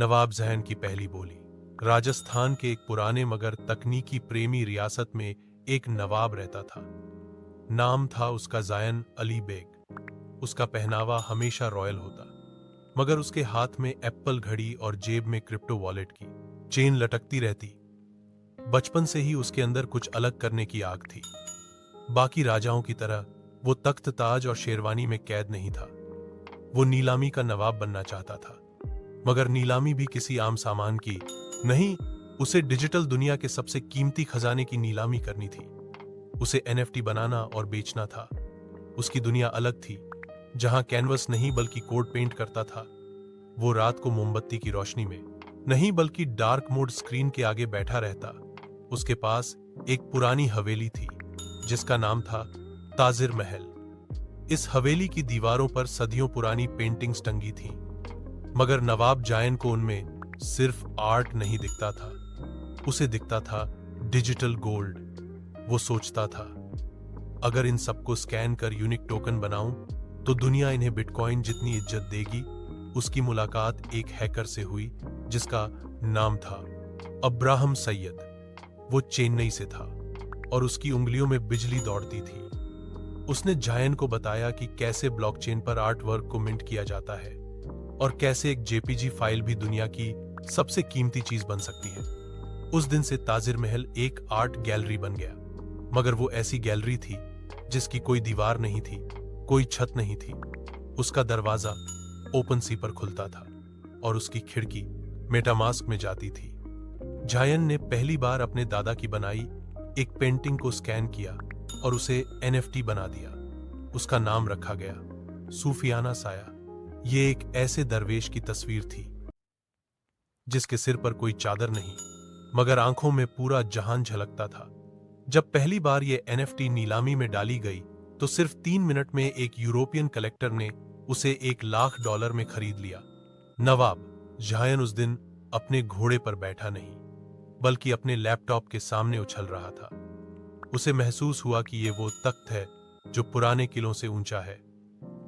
नवाब जहन की पहली बोली। राजस्थान के एक पुराने मगर तकनीकी प्रेमी रियासत में एक नवाब रहता था। नाम था उसका जायन अली बेग। उसका पहनावा हमेशा रॉयल होता, मगर उसके हाथ में एप्पल घड़ी और जेब में क्रिप्टो वॉलेट की चेन लटकती रहती। बचपन से ही उसके अंदर कुछ अलग करने की आग थी। बाकी राजाओं की तरह वो तख्त ताज और शेरवानी में कैद नहीं था। वो नीलामी का नवाब बनना चाहता था, मगर नीलामी भी किसी आम सामान की नहीं, उसे डिजिटल दुनिया के सबसे कीमती खजाने की नीलामी करनी थी। उसे एनएफटी बनाना और बेचना था। उसकी दुनिया अलग थी, जहां कैनवस नहीं बल्कि कोड पेंट करता था। वो रात को मोमबत्ती की रोशनी में नहीं बल्कि डार्क मोड स्क्रीन के आगे बैठा रहता। उसके पास एक पुरानी हवेली थी जिसका नाम था ताजिर महल। इस हवेली की दीवारों पर सदियों पुरानी पेंटिंग्स टंगी थीं, मगर नवाब जायन को उनमें सिर्फ आर्ट नहीं दिखता था, उसे दिखता था डिजिटल गोल्ड। वो सोचता था, अगर इन सबको स्कैन कर यूनिक टोकन बनाऊं तो दुनिया इन्हें बिटकॉइन जितनी इज्जत देगी। उसकी मुलाकात एक हैकर से हुई जिसका नाम था अब्राहम सैयद। वो चेन्नई से था और उसकी उंगलियों में बिजली दौड़ती थी। उसने जायन को बताया कि कैसे ब्लॉकचेन पर आर्ट वर्क को मिंट किया जाता है और कैसे एक जेपीजी फाइल भी दुनिया की सबसे कीमती चीज बन सकती है। उस दिन से ताजिर महल एक आर्ट गैलरी बन गया, मगर वो ऐसी गैलरी थी जिसकी कोई दीवार नहीं थी, कोई छत नहीं थी। उसका दरवाजा ओपन सी पर खुलता था और उसकी खिड़की मेटामास्क में जाती थी। जायन ने पहली बार अपने दादा की बनाई एक पेंटिंग को स्कैन किया और उसे एनएफटी बना दिया। उसका नाम रखा गया सूफियाना साया। ये एक ऐसे दरवेश की तस्वीर थी जिसके सिर पर कोई चादर नहीं, मगर आंखों में पूरा जहान झलकता था। जब पहली बार ये एनएफटी नीलामी में डाली गई तो सिर्फ 3 मिनट में एक यूरोपियन कलेक्टर ने उसे $1,00,000 में खरीद लिया। नवाब जायन उस दिन अपने घोड़े पर बैठा नहीं, बल्कि अपने लैपटॉप के सामने उछल रहा था। उसे महसूस हुआ कि ये वो तख्त है जो पुराने किलों से ऊंचा है।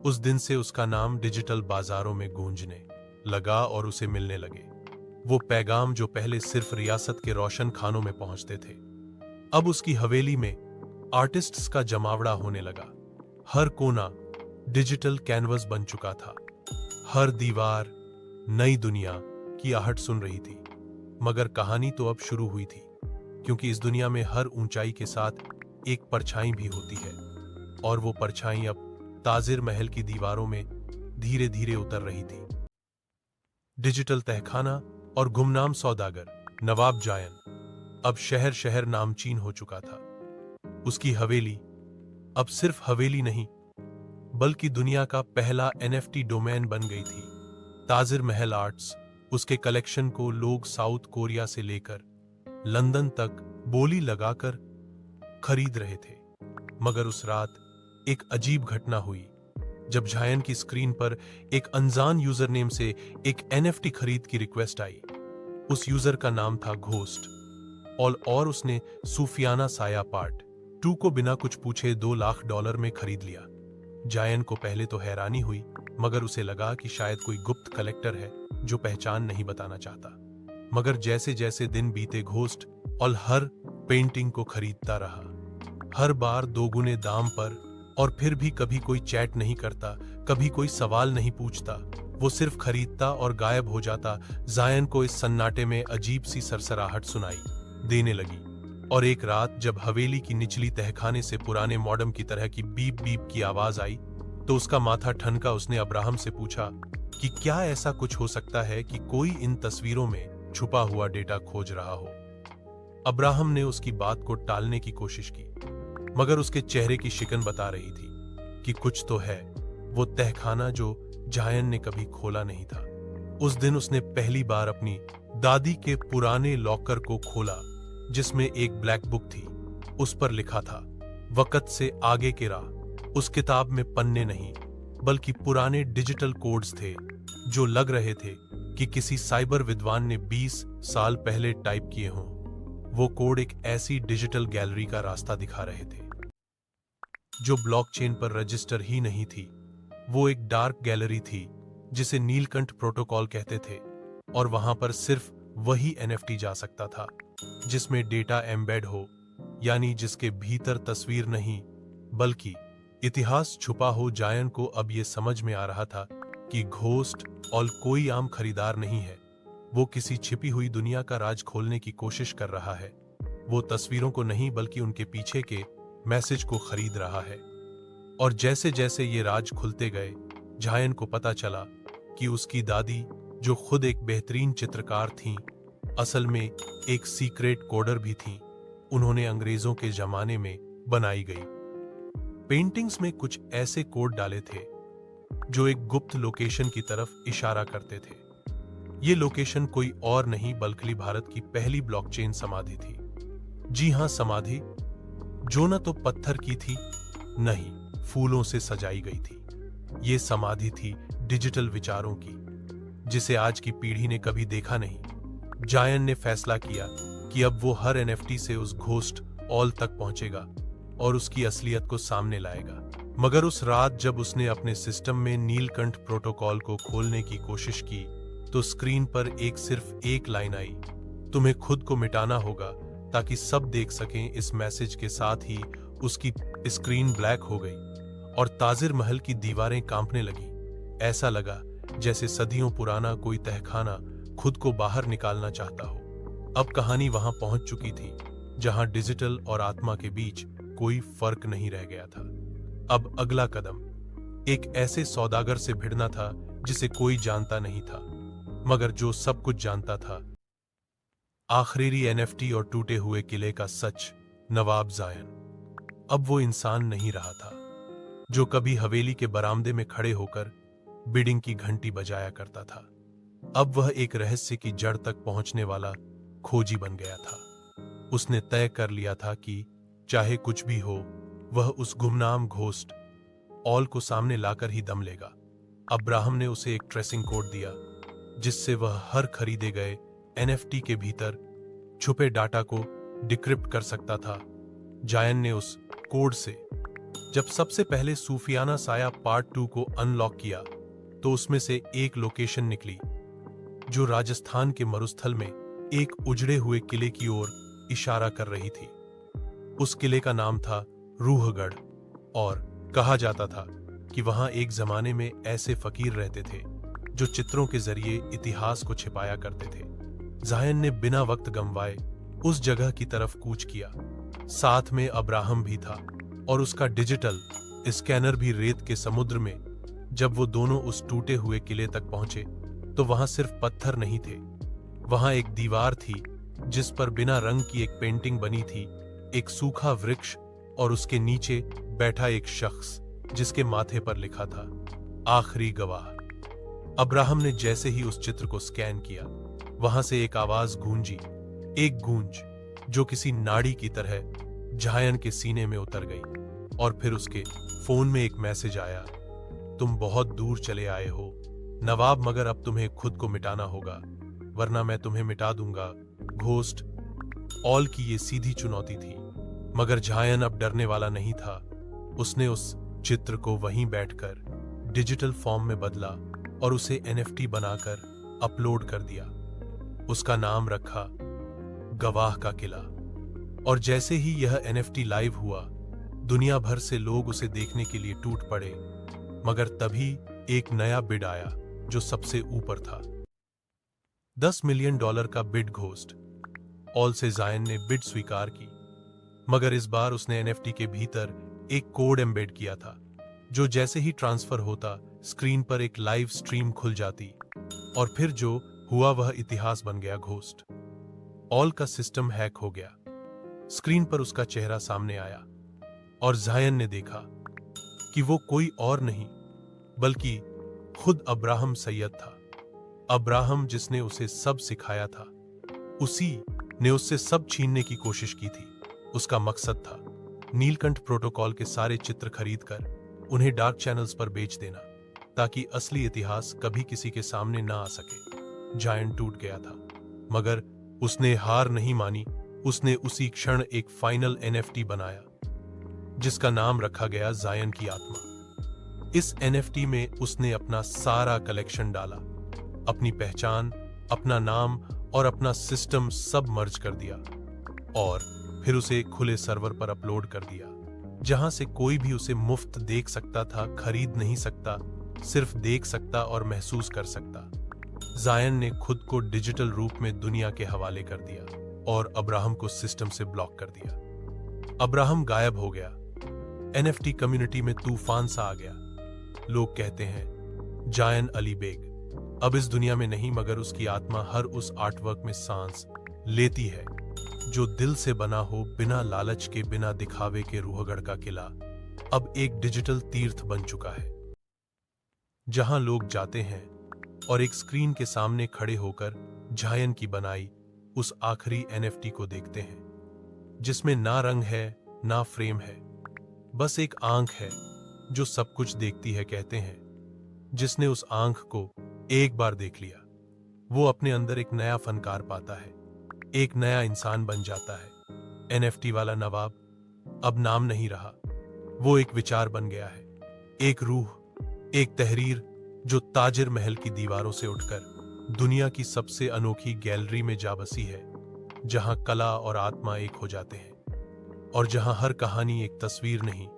उस दिन से उसका नाम डिजिटल बाजारों में गूंजने लगा और उसे मिलने लगे वो पैगाम जो पहले सिर्फ रियासत के रोशन खानों में पहुंचते थे। अब उसकी हवेली में आर्टिस्ट्स का जमावड़ा होने लगा। हर कोना डिजिटल कैनवस बन चुका था। हर दीवार नई दुनिया की आहट सुन रही थी। मगर कहानी तो अब शुरू हुई थी, क्योंकि इस दुनिया में हर ऊंचाई के साथ एक परछाई भी होती है, और वो परछाई अब ताजिर महल की दीवारों में धीरे धीरे उतर रही थी। डिजिटल तहखाना और गुमनाम सौदागर नवाब जायन अब शहर शहर नामचीन हो चुका था। उसकी हवेली अब सिर्फ हवेली नहीं, बल्कि दुनिया का पहला एनएफटी डोमेन बन गई थी। ताजिर महल आर्ट्स, उसके कलेक्शन को लोग साउथ कोरिया से लेकर लंदन तक बोली लगाकर खरीद रहे थे। मगर उस रात एक अजीब घटना हुई जब जायन की स्क्रीन पर एक अनजान यूजर नेम से एक एनएफटी खरीद की रिक्वेस्ट आई। उस यूजर का नाम था घोस्ट और उसने सूफियाना साया पार्ट 2 को बिना कुछ पूछे $2,00,000 में खरीद लिया। जायन को पहले तो हैरानी हुई, मगर उसे लगा कि शायद कोई गुप्त कलेक्टर है जो पहचान नहीं बताना चाहता। मगर जैसे जैसे दिन बीते घोस्ट और हर पेंटिंग को खरीदता रहा, हर बार 2 गुने दाम पर, और फिर भी कभी कोई चैट नहीं करता, कभी कोई सवाल नहीं पूछता। वो सिर्फ खरीदता और गायब हो जाता। जायन को इस सन्नाटे में अजीब सी सरसराहट सुनाई देने लगी, और एक रात जब हवेली की निचली तहखाने से पुराने मॉडम की तरह की बीप बीप की आवाज आई तो उसका माथा ठनका। उसने अब्राहम से पूछा कि क्या ऐसा कुछ हो सकता है कि कोई इन तस्वीरों में छुपा हुआ डेटा खोज रहा हो। अब्राहम ने उसकी बात को टालने की कोशिश की, मगर उसके चेहरे की शिकन बता रही थी कि कुछ तो है। वो तहखाना जो जायन ने कभी खोला नहीं था। उस दिन उसने पहली बार अपनी दादी के पुराने लॉकर को खोला, जिसमें एक ब्लैक बुक थी। उस पर लिखा था वक्त से आगे के राह। उस किताब में पन्ने नहीं, बल्कि पुराने डिजिटल कोड्स थे जो लग रहे थे कि किसी साइबर विद्वान ने 20 साल पहले टाइप किए हों। वो कोड एक ऐसी डिजिटल गैलरी का रास्ता दिखा रहे थे जो ब्लॉकचेन पर रजिस्टर ही नहीं थी। वो एक डार्क गैलरी थी जिसे नीलकंठ प्रोटोकॉल कहते थे। और वहां पर सिर्फ वही एनएफटी जा सकता था जिसमें डेटा एम्बेड हो, यानी जिसके भीतर तस्वीर नहीं बल्कि इतिहास छुपा हो। जायन को अब यह समझ में आ रहा था कि घोस्ट और कोई आम खरीदार नहीं है, वो किसी छिपी हुई दुनिया का राज खोलने की कोशिश कर रहा है। वो तस्वीरों को नहीं बल्कि उनके पीछे के मैसेज को खरीद रहा है। और जैसे जैसे ये राज खुलते गए, जायन को पता चला कि उसकी दादी, जो खुद एक बेहतरीन चित्रकार थीं, असल में एक सीक्रेट कोडर भी थीं। उन्होंने अंग्रेजों के जमाने में बनाई गई पेंटिंग्स में कुछ ऐसे कोड डाले थे जो एक गुप्त लोकेशन की तरफ इशारा करते थे। ये लोकेशन कोई और नहीं बल्कि भारत की पहली ब्लॉकचेन समाधि थी। जी हां, समाधि जो न तो पत्थर की थी, नहीं फूलों से सजाई गई थी। ये समाधि थी डिजिटल विचारों की, जिसे आज की पीढ़ी ने कभी देखा नहीं। जायन ने फैसला किया कि अब वो हर एनएफटी से उस घोस्ट ऑल तक पहुंचेगा और उसकी असलियत को सामने लाएगा। मगर उस रात जब उसने अपने सिस्टम में नीलकंठ प्रोटोकॉल को खोलने की कोशिश की, तो स्क्रीन पर सिर्फ एक लाइन आई, तुम्हें खुद को मिटाना होगा ताकि सब देख सकें। इस मैसेज के साथ ही उसकी स्क्रीन ब्लैक हो गई और ताजिर महल की दीवारें कांपने लगी। ऐसा लगा जैसे सदियों पुराना कोई तहखाना खुद को बाहर निकालना चाहता हो। अब कहानी वहां पहुंच चुकी थी जहां डिजिटल और आत्मा के बीच कोई फर्क नहीं रह गया था। अब अगला कदम एक ऐसे सौदागर से भिड़ना था जिसे कोई जानता नहीं था, मगर जो सब कुछ जानता था। आखिरी एनएफटी और टूटे हुए किले का सच, नवाब जायन अब वो इंसान नहीं रहा था जो कभी हवेली के बरामदे में खड़े होकर बिडिंग की घंटी बजाया करता था। अब वह एक रहस्य की जड़ तक पहुंचने वाला खोजी बन गया था। उसने तय कर लिया था कि चाहे कुछ भी हो, वह उस गुमनाम घोस्ट ऑल को सामने लाकर ही दम लेगा। अब्राहम ने उसे एक ट्रेसिंग कोड दिया जिससे वह हर खरीदे गए एनएफटी के भीतर छुपे डाटा को डिक्रिप्ट कर सकता था। जायन ने उस कोड से जब सबसे पहले सूफियाना साया पार्ट 2 को अनलॉक किया, तो उसमें से एक लोकेशन निकली जो राजस्थान के मरुस्थल में एक उजड़े हुए किले की ओर इशारा कर रही थी। उस किले का नाम था रूहगढ़ और कहा जाता था कि वहां एक जमाने में ऐसे फकीर रहते थे जो चित्रों के जरिए इतिहास को छिपाया करते थे। जायन ने बिना वक्त गंवाए उस जगह की तरफ कूच किया। साथ में अब्राहम भी था और उसका डिजिटल स्कैनर भी रेत के समुद्र में। जब वो दोनों उस टूटे हुए किले तक पहुंचे, तो वहां सिर्फ पत्थर नहीं थे, वहां एक दीवार थी जिस पर बिना रंग की एक पेंटिंग बनी थी, एक सूखा वृक्ष और उसके नीचे बैठा एक शख्स जिसके माथे पर लिखा था आखिरी गवाह। अब्राहम ने जैसे ही उस चित्र को स्कैन किया, वहां से एक आवाज गूंजी, एक गूंज जो किसी नाड़ी की तरह जायन के सीने में उतर गई। और फिर उसके फोन में एक मैसेज आया, तुम बहुत दूर चले आए हो नवाब, मगर अब तुम्हें खुद को मिटाना होगा वरना मैं तुम्हें मिटा दूंगा। घोस्ट ऑल की ये सीधी चुनौती थी, मगर जायन अब डरने वाला नहीं था। उसने उस चित्र को वहीं बैठकर डिजिटल फॉर्म में बदला और उसे एनएफटी बनाकर अपलोड कर दिया। उसका नाम रखा गवाह का किला। और जैसे ही यह एनएफटी लाइव हुआ, दुनिया भर से लोग उसे देखने के लिए टूट पड़े। मगर तभी एक नया बिड आया जो सबसे ऊपर था। $10 मिलियन का बिड घोस्ट ऑल से जायन ने बिड स्वीकार की, मगर इस बार उसने एनएफटी के भीतर एक कोड एम्बेड किया था जो जैसे ही ट्रांसफर होता, स्क्रीन पर एक लाइव स्ट्रीम खुल जाती। और फिर जो हुआ वह इतिहास बन गया। घोस्ट ऑल का सिस्टम हैक हो गया। स्क्रीन पर उसका चेहरा सामने आया और जायन ने देखा कि वो कोई और नहीं बल्कि खुद अब्राहम सैयद था। अब्राहम जिसने उसे सब सिखाया था, उसी ने उससे सब छीनने की कोशिश की थी। उसका मकसद था नीलकंठ प्रोटोकॉल के सारे चित्र खरीदकर उन्हें डार्क चैनल्स पर बेच देना, ताकि असली इतिहास कभी किसी के सामने ना आ सके। जायन टूट गया था, मगर उसने हार नहीं मानी। उसने उसी क्षण एक फाइनल एनएफटी बनाया जिसका नाम रखा गया जायन की आत्मा। इस एनएफटी में उसने अपना सारा कलेक्शन डाला, अपनी पहचान, अपना नाम और अपना सिस्टम सब मर्ज कर दिया और फिर उसे एक खुले सर्वर पर अपलोड कर दिया, जहां से कोई भी उसे मुफ्त देख सकता था, खरीद नहीं सकता, सिर्फ देख सकता और महसूस कर सकता। जायन ने खुद को डिजिटल रूप में दुनिया के हवाले कर दिया और अब्राहम को सिस्टम से ब्लॉक कर दिया। अब्राहम गायब हो गया। एनएफटी कम्युनिटी में तूफान सा आ गया। लोग कहते हैं जायन अली बेग अब इस दुनिया में नहीं, मगर उसकी आत्मा हर उस आर्टवर्क में सांस लेती है जो दिल से बना हो, बिना लालच के, बिना दिखावे के। रूहगढ़ का किला अब एक डिजिटल तीर्थ बन चुका है, जहां लोग जाते हैं और एक स्क्रीन के सामने खड़े होकर जायन की बनाई उस आखिरी एनएफटी को देखते हैं, जिसमें ना रंग है ना फ्रेम है, बस एक आंख है जो सब कुछ देखती है। कहते हैं जिसने उस आंख को एक बार देख लिया, वो अपने अंदर एक नया फनकार पाता है, एक नया इंसान बन जाता है। एनएफटी वाला नवाब अब नाम नहीं रहा, वो एक विचार बन गया है, एक रूह, एक तहरीर जो ताजिर महल की दीवारों से उठकर दुनिया की सबसे अनोखी गैलरी में जा बसी है, जहां कला और आत्मा एक हो जाते हैं और जहां हर कहानी एक तस्वीर नहीं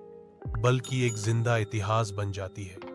बल्कि एक जिंदा इतिहास बन जाती है।